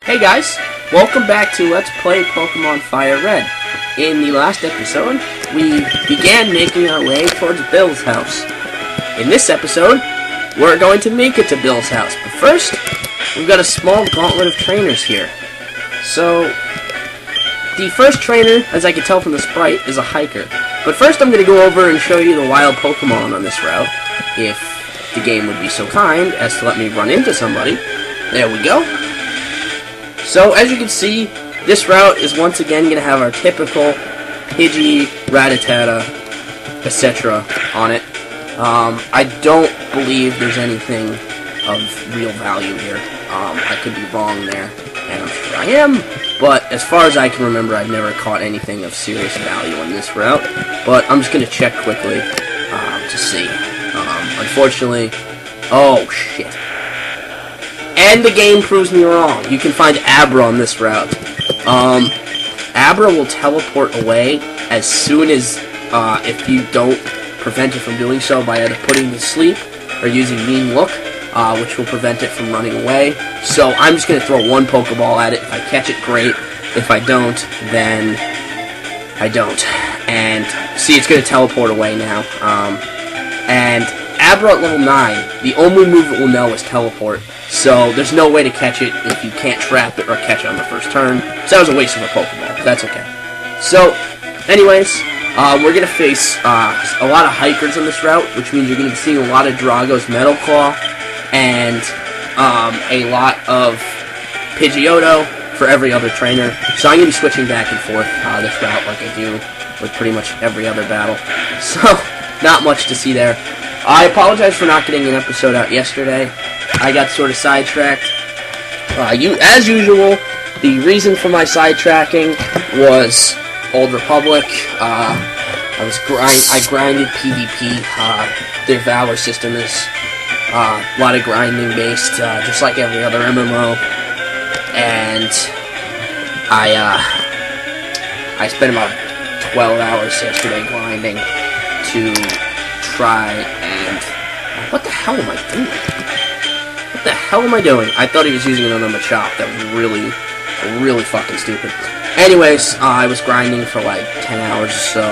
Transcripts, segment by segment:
Hey guys, welcome back to Let's Play Pokemon FireRed. In the last episode, we began making our way towards Bill's house. In this episode, we're going to make it to Bill's house, but first, we've got a small gauntlet of trainers here. So, the first trainer, as I can tell from the sprite, is a hiker. But first I'm going to go over and show you the wild Pokemon on this route, if the game would be so kind as to let me run into somebody. There we go. So, as you can see, this route is once again going to have our typical Pidgey, Rattata, etc. on it. I don't believe there's anything of real value here. I could be wrong there, and I'm sure I am, but as far as I can remember, I've never caught anything of serious value on this route. But I'm just going to check quickly to see. Unfortunately, oh shit. And the game proves me wrong. You can find Abra on this route. Abra will teleport away as soon as, if you don't prevent it from doing so by either putting it to sleep or using Mean Look, which will prevent it from running away. So I'm just going to throw one Pokeball at it. If I catch it, great. If I don't, then I don't. And see, it's going to teleport away now. And Abra at level 9, the only move it will know is Teleport. So there's no way to catch it if you can't trap it or catch it on the first turn. So that was a waste of a Pokeball, but that's okay. So, anyways, we're going to face a lot of hikers on this route, which means you're going to be seeing a lot of Drago's Metal Claw and a lot of Pidgeotto for every other trainer. So I'm going to be switching back and forth this route like I do with pretty much every other battle. So, not much to see there. I apologize for not getting an episode out yesterday. I got sort of sidetracked. As usual, the reason for my sidetracking was Old Republic. I grinded PvP. Their Valor system is a lot of grinding based, just like every other MMO. And I spent about 12 hours yesterday grinding to try and... What the hell am I doing? What the hell am I doing? I thought he was using another Machop. That was really fucking stupid. Anyways, I was grinding for like 10 hours or so.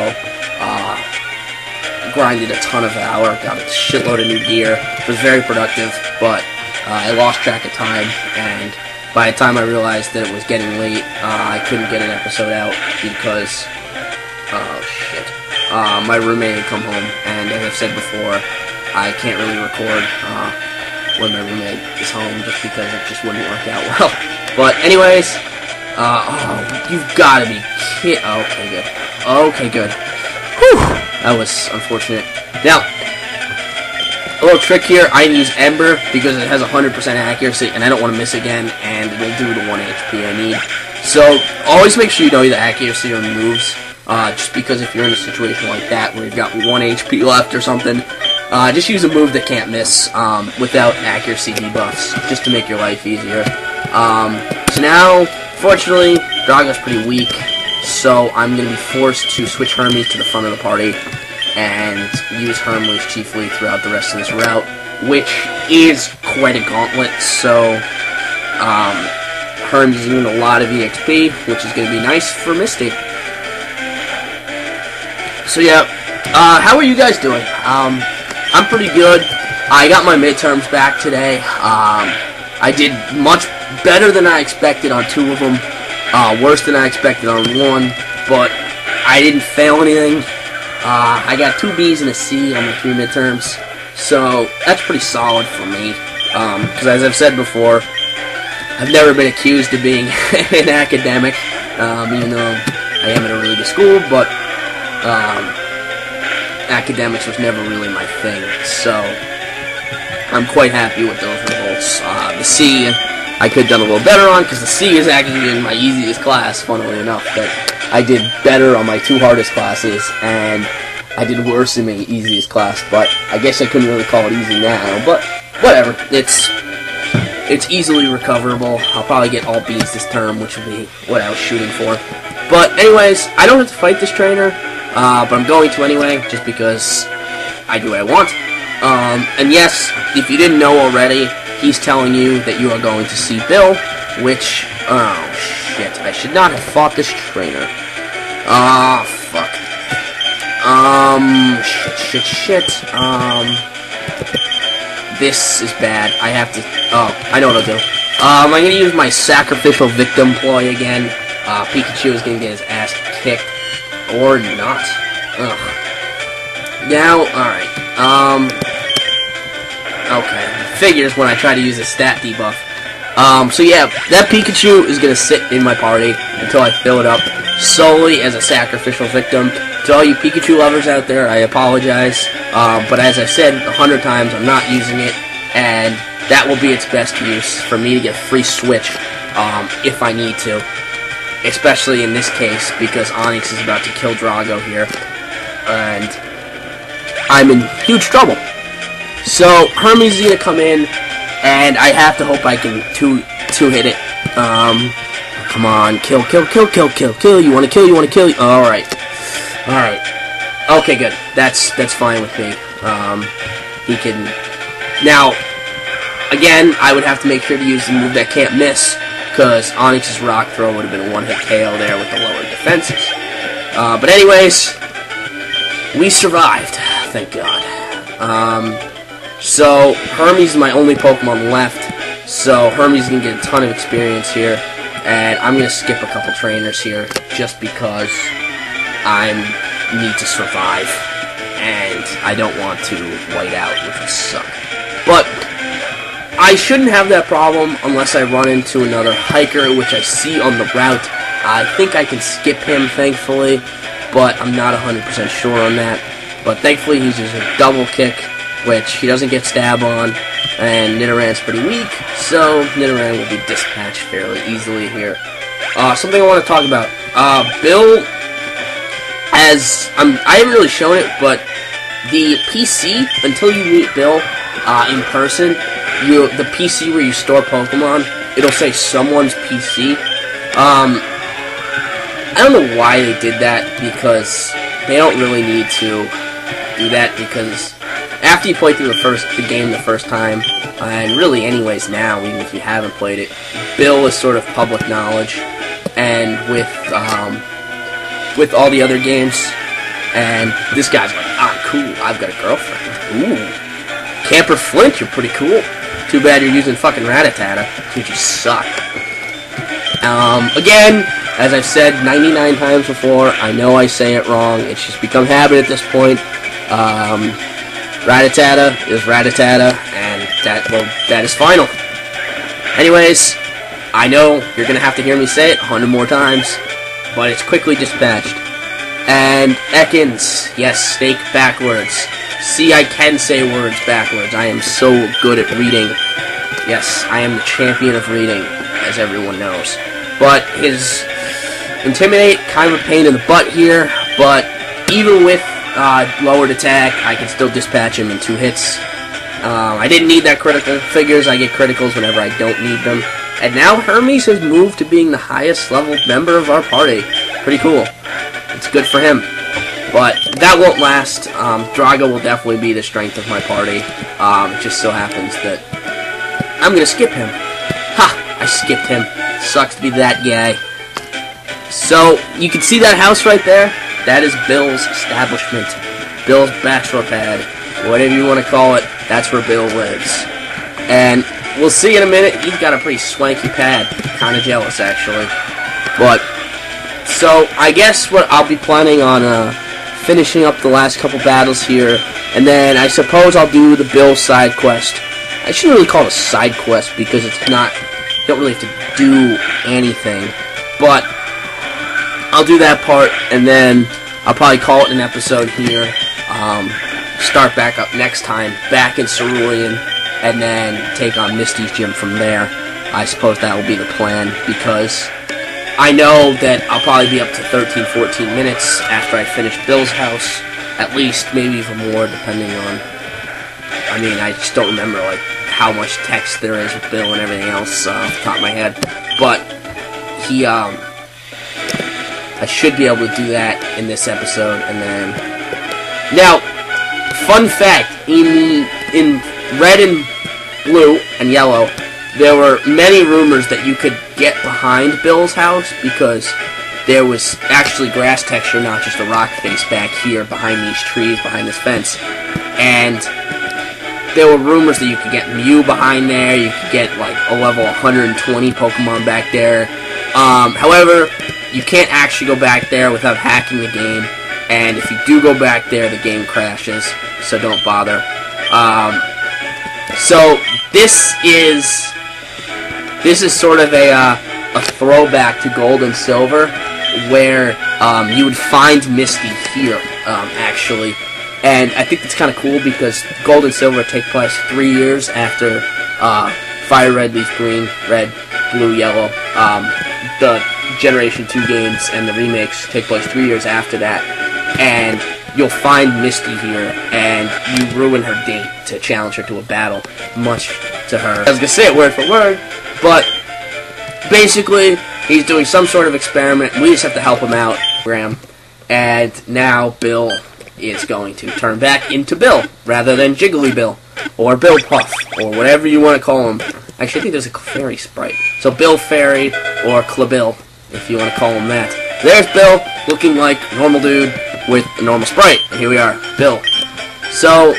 Grinded a ton of Valor, got a shitload of new gear. It was very productive, but I lost track of time, and by the time I realized that it was getting late, I couldn't get an episode out because... oh shit. My roommate had come home, and as I've said before, I can't really record when my roommate is home just because it just wouldn't work out well. But anyways, oh, you've got to be kidding. Okay, good. Okay, good. Whew, that was unfortunate. Now, a little trick here, I use Ember because it has 100% accuracy, and I don't want to miss again, and it'll do the 1 HP I need. So, always make sure you know the accuracy on moves. Just because if you're in a situation like that where you've got 1 HP left or something, just use a move that can't miss without accuracy debuffs, just to make your life easier. So now, fortunately, Drago's pretty weak, so I'm going to be forced to switch Hermes to the front of the party and use Hermes chiefly throughout the rest of this route, which is quite a gauntlet, so Hermes is doing a lot of EXP, which is going to be nice for Misty. So yeah, how are you guys doing? I'm pretty good. I got my midterms back today. I did much better than I expected on 2 of them, worse than I expected on 1, but I didn't fail anything. I got 2 B's and a C on my 3 midterms, so that's pretty solid for me, because as I've said before, I've never been accused of being an academic, even though I am at a really good school, but academics was never really my thing, so I'm quite happy with those results. The C, I could have done a little better on, because the C is actually in my easiest class, funnily enough, but I did better on my 2 hardest classes, and I did worse in my easiest class, but I guess I couldn't really call it easy now, but whatever, it's easily recoverable. I'll probably get all B's this term, which will be what I was shooting for. But anyways, I don't have to fight this trainer, but I'm going to anyway, just because I do what I want. And yes, if you didn't know already, he's telling you that you are going to see Bill, which, oh shit, I should not have fought this trainer. Ah, fuck. Shit. This is bad. I have to, oh, I know what I'll do. I'm gonna use my sacrificial victim ploy again. Pikachu is gonna get his ass kicked. Or not. Ugh. Now, alright. Okay. Figures when I try to use a stat debuff. So yeah, that Pikachu is gonna sit in my party until I fill it up solely as a sacrificial victim. To all you Pikachu lovers out there, I apologize. But as I said 100 times, I'm not using it, and that will be its best use for me to get a free switch, if I need to. Especially in this case, because Onix is about to kill Drago here, and I'm in huge trouble. So Hermes is gonna come in, and I have to hope I can two-hit it. Come on, kill. You wanna kill. Alright. Okay, good. That's fine with me. He can... Now, again, I would have to make sure to use the move that can't miss, because Onix's Rock Throw would have been a one-hit KO there with the lower defenses. But anyways, we survived, thank God. So, Hermes is my only Pokemon left, so Hermes is going to get a ton of experience here, and I'm going to skip a couple trainers here, just because I need to survive, and I don't want to white out, which would suck. But I shouldn't have that problem unless I run into another hiker, which I see on the route. I think I can skip him, thankfully, but I'm not 100% sure on that. But thankfully, he's using a double kick, which he doesn't get stab on, and Nidoran's pretty weak, so Nidoran will be dispatched fairly easily here. Something I want to talk about. Bill, I haven't really shown it, but the PC, until you meet Bill in person, the PC where you store Pokemon, it'll say someone's PC. I don't know why they did that, because they don't really need to do that, because after you play through the game the first time, and really anyways now, even if you haven't played it, Bill is sort of public knowledge, and with all the other games, and this guy's like, ah, cool, I've got a girlfriend. Ooh. Camper Flint, you're pretty cool. Too bad you're using fucking Rattata, because you suck. Again, as I've said 99 times before, I know I say it wrong, it's just become habit at this point. Rattata is Rattata, and that is final. Anyways, I know you're gonna have to hear me say it 100 more times, but it's quickly dispatched. And Ekans, yes, steak backwards. See, I can say words backwards. I am so good at reading. Yes, I am the champion of reading, as everyone knows. But his Intimidate, kind of a pain in the butt here, but even with lowered attack, I can still dispatch him in 2 hits. I didn't need that critical. Figures, I get criticals whenever I don't need them. And now Hermes has moved to being the highest level member of our party. Pretty cool. It's good for him. But that won't last. Drago will definitely be the strength of my party. It just so happens that I'm going to skip him. Ha! I skipped him. Sucks to be that guy. So, you can see that house right there? That is Bill's establishment. Bill's bachelor pad. Whatever you want to call it, that's where Bill lives. And we'll see in a minute. He's got a pretty swanky pad. Kind of jealous, actually. But, so, I guess what I'll be planning on finishing up the last couple battles here. And then I suppose I'll do the Bill side quest. I shouldn't really call it a side quest because it's not... You don't really have to do anything. But I'll do that part, and then I'll probably call it an episode here. Start back up next time, back in Cerulean, and then take on Misty's gym from there. I suppose that will be the plan, because I know that I'll probably be up to 13, 14 minutes after I finish Bill's house. At least, maybe even more, depending on... I mean, I just don't remember, like, how much text there is with Bill and everything else off the top of my head. But, he, I should be able to do that in this episode, and then... Now, fun fact, in red and blue and yellow, there were many rumors that you could get behind Bill's house because there was actually grass texture, not just a rock face back here behind these trees, behind this fence. And there were rumors that you could get Mew behind there, you could get like a level 120 Pokemon back there. However, you can't actually go back there without hacking the game, and if you do go back there, the game crashes, so don't bother. So this is sort of a throwback to Gold and Silver, where you would find Misty here, actually. And I think it's kind of cool because Gold and Silver take place 3 years after Fire Red, Leaf Green, Red, Blue, Yellow. The Generation 2 games and the remakes take place 3 years after that. And you'll find Misty here, and you ruin her date to challenge her to a battle, much to her. I was going to say it word for word, but basically, he's doing some sort of experiment. We just have to help him out, Graham. And now Bill is going to turn back into Bill, rather than Jiggly Bill, or Bill Puff, or whatever you want to call him. Actually, I think there's a fairy sprite. So Bill Fairy, or Clabill, if you want to call him that. There's Bill, looking like a normal dude with a normal sprite. And here we are, Bill. So,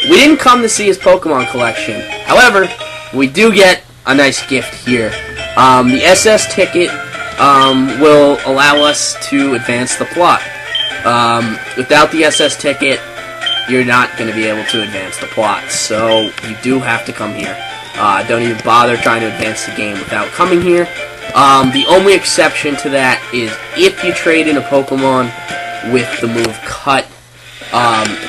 we didn't come to see his Pokemon collection. However, we do get a nice gift here. The SS ticket will allow us to advance the plot. Without the SS ticket, you're not going to be able to advance the plot. So, you do have to come here. Don't even bother trying to advance the game without coming here. The only exception to that is if you trade in a Pokemon with the move Cut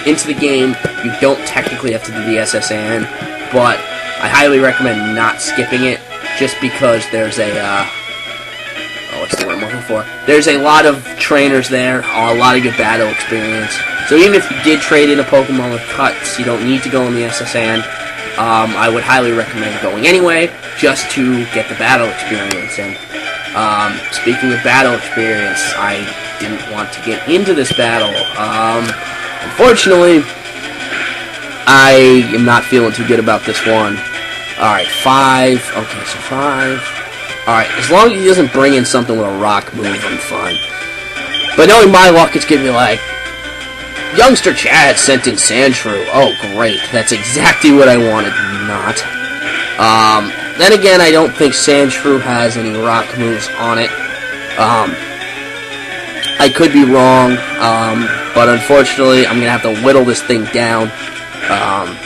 into the game, you don't technically have to do the SSN, but I highly recommend not skipping it, just because there's a, what's the word I'm looking for? There's a lot of trainers there, a lot of good battle experience. So even if you did trade in a Pokemon with Cuts, you don't need to go in the SSN. I would highly recommend going anyway, just to get the battle experience. And speaking of battle experience, I didn't want to get into this battle. Unfortunately, I am not feeling too good about this one. Alright, 5. Okay, so 5. Alright, as long as he doesn't bring in something with a rock move, I'm fine. But knowing my luck, it's gonna be like, Youngster Chad sent in Sandshrew. Oh, great. That's exactly what I wanted. Not. Then again, I don't think Sandshrew has any rock moves on it. I could be wrong, but unfortunately, I'm going to have to whittle this thing down,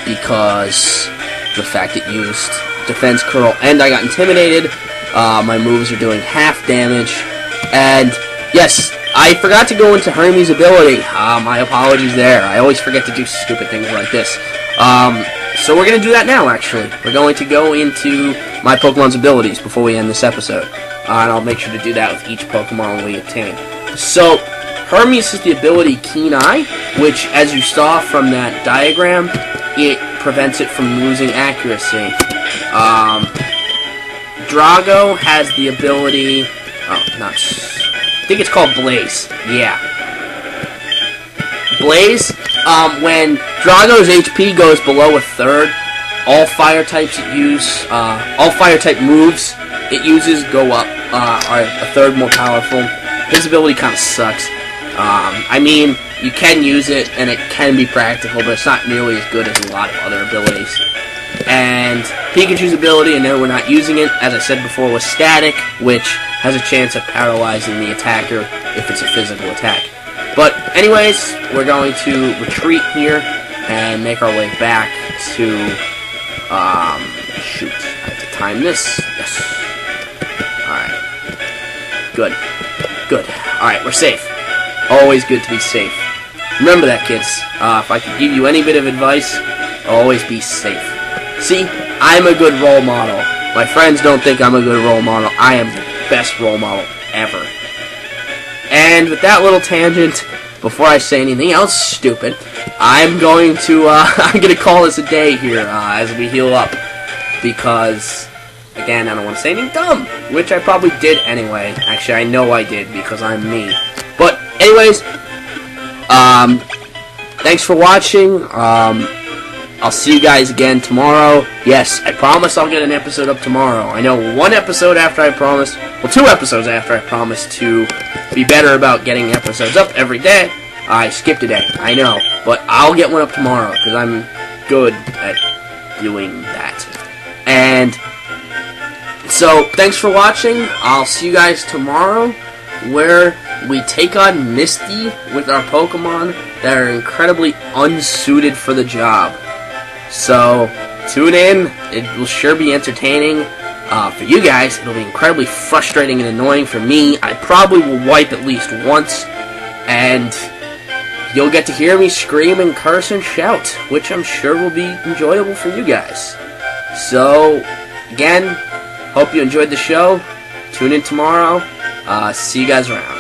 because the fact it used Defense Curl, and I got intimidated. My moves are doing half damage, and yes, I forgot to go into Hermes' ability. My apologies there. I always forget to do stupid things like this. So we're going to do that now, actually. We're going to go into my Pokemon's abilities before we end this episode. And I'll make sure to do that with each Pokemon we obtain. So, Hermes is the ability Keen Eye, which, as you saw from that diagram, it prevents it from losing accuracy. Drago has the ability... I think it's called Blaze. Yeah. Blaze, when Drago's HP goes below a third, all fire types it use, all fire type moves it uses go up, are a third more powerful. His ability kind of sucks. I mean, you can use it, and it can be practical, but it's not nearly as good as a lot of other abilities. And Pikachu's ability, and now we're not using it, as I said before, was Static, which has a chance of paralyzing the attacker if it's a physical attack. But anyways, we're going to retreat here and make our way back to, shoot, I have to time this. Yes. Alright. Good. Good. Alright, we're safe. Always good to be safe. Remember that, kids. If I could give you any bit of advice, always be safe. See, I'm a good role model. My friends don't think I'm a good role model. I am the best role model ever. And with that little tangent, before I say anything else stupid, I'm going to call this a day here as we heal up, because again, I don't want to say anything dumb, which I probably did anyway. Actually, I know I did because I'm me. But anyways, thanks for watching. I'll see you guys again tomorrow. Yes, I promise I'll get an episode up tomorrow. I know 1 episode after I promised, well, 2 episodes after I promised to be better about getting episodes up every day. I skipped a day, I know, but I'll get one up tomorrow because I'm good at doing that. And so, thanks for watching. I'll see you guys tomorrow, where we take on Misty with our Pokemon that are incredibly unsuited for the job. So, tune in. It will sure be entertaining. For you guys, it'll be incredibly frustrating and annoying for me. I probably will wipe at least once, and you'll get to hear me scream and curse and shout, which I'm sure will be enjoyable for you guys. So, again, hope you enjoyed the show. Tune in tomorrow. See you guys around.